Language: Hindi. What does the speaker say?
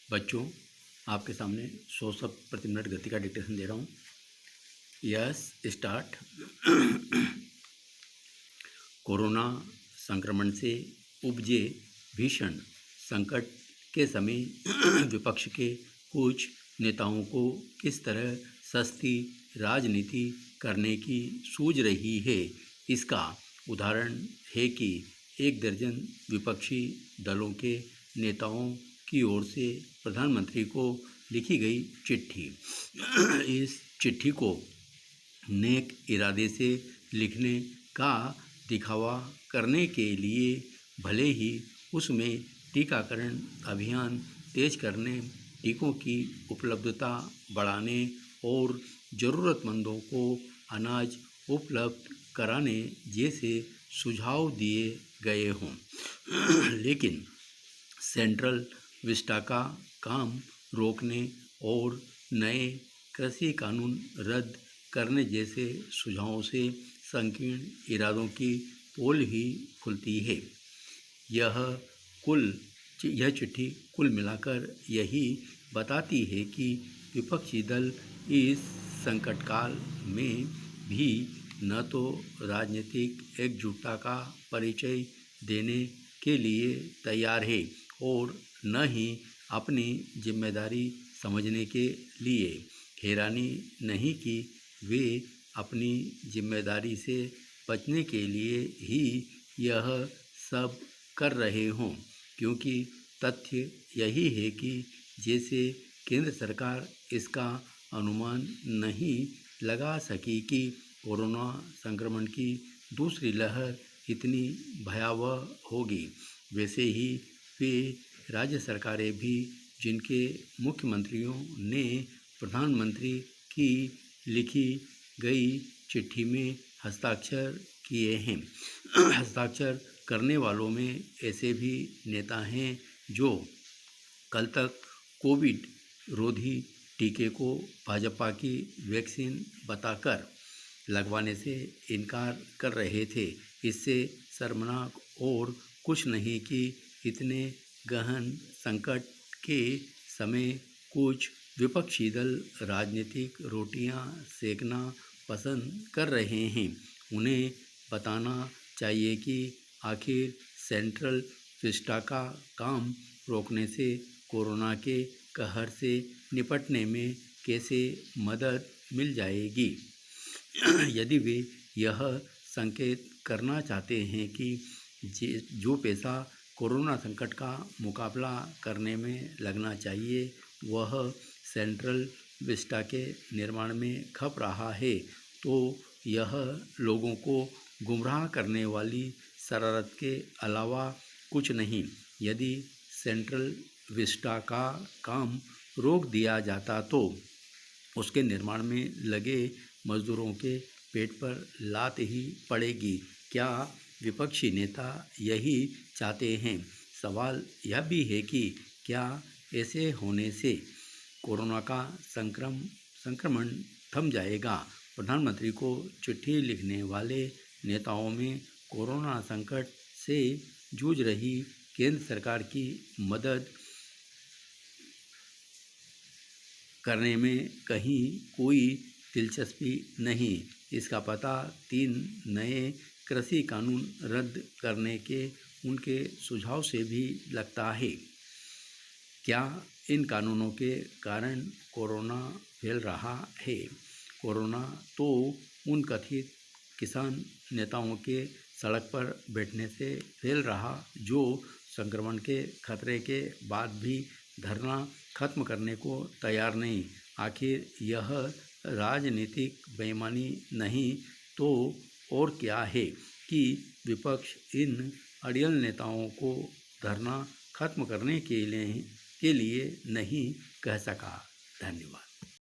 बच्चों, आपके सामने 100 शब्द प्रति मिनट गति का डिक्टेशन दे रहा हूँ। Yes, start. कोरोना संक्रमण से उपजे भीषण संकट के समय विपक्ष के कुछ नेताओं को किस तरह सस्ती राजनीति करने की सूझ रही है, इसका उदाहरण है कि 1 दर्जन विपक्षी दलों के नेताओं की ओर से प्रधानमंत्री को लिखी गई चिट्ठी। इस चिट्ठी को नेक इरादे से लिखने का दिखावा करने के लिए भले ही उसमें टीकाकरण अभियान तेज करने, टीकों की उपलब्धता बढ़ाने और ज़रूरतमंदों को अनाज उपलब्ध कराने जैसे सुझाव दिए गए हों, लेकिन सेंट्रल विस्टा का काम रोकने और नए कृषि कानून रद्द करने जैसे सुझावों से संकीर्ण इरादों की पोल ही खुलती है। यह चिट्ठी कुल मिलाकर यही बताती है कि विपक्षी दल इस संकट काल में भी न तो राजनीतिक एकजुटता का परिचय देने के लिए तैयार है और न ही अपनी जिम्मेदारी समझने के लिए। हैरानी नहीं कि वे अपनी जिम्मेदारी से बचने के लिए ही यह सब कर रहे हों, क्योंकि तथ्य यही है कि जैसे केंद्र सरकार इसका अनुमान नहीं लगा सकी कि कोरोना संक्रमण की दूसरी लहर इतनी भयावह होगी, वैसे ही वे राज्य सरकारें भी, जिनके मुख्यमंत्रियों ने प्रधानमंत्री की लिखी गई चिट्ठी में हस्ताक्षर किए हैं। हस्ताक्षर करने वालों में ऐसे भी नेता हैं जो कल तक कोविड रोधी टीके को भाजपा की वैक्सीन बताकर लगवाने से इनकार कर रहे थे। इससे शर्मनाक और कुछ नहीं कि इतने गहन संकट के समय कुछ विपक्षी दल राजनीतिक रोटियां सेकना पसंद कर रहे हैं। उन्हें बताना चाहिए कि आखिर सेंट्रल विस्टा का काम रोकने से कोरोना के कहर से निपटने में कैसे मदद मिल जाएगी। यदि वे यह संकेत करना चाहते हैं कि जो पैसा कोरोना संकट का मुकाबला करने में लगना चाहिए वह सेंट्रल विस्टा के निर्माण में खप रहा है, तो यह लोगों को गुमराह करने वाली शरारत के अलावा कुछ नहीं। यदि सेंट्रल विस्टा का काम रोक दिया जाता तो उसके निर्माण में लगे मजदूरों के पेट पर लात ही पड़ेगी। क्या विपक्षी नेता यही चाहते हैं? सवाल यह भी है कि क्या ऐसे होने से कोरोना का संक्रमण थम जाएगा? प्रधानमंत्री को चिट्ठी लिखने वाले नेताओं में कोरोना संकट से जूझ रही केंद्र सरकार की मदद करने में कहीं कोई दिलचस्पी नहीं। इसका पता 3 नए कृषि कानून रद्द करने के उनके सुझाव से भी लगता है। क्या इन कानूनों के कारण कोरोना फैल रहा है? कोरोना तो उन कथित किसान नेताओं के सड़क पर बैठने से फैल रहा जो संक्रमण के खतरे के बाद भी धरना खत्म करने को तैयार नहीं। आखिर यह राजनीतिक बेईमानी नहीं तो और क्या है कि विपक्ष इन अड़ियल नेताओं को धरना खत्म करने के लिए नहीं कह सका। धन्यवाद।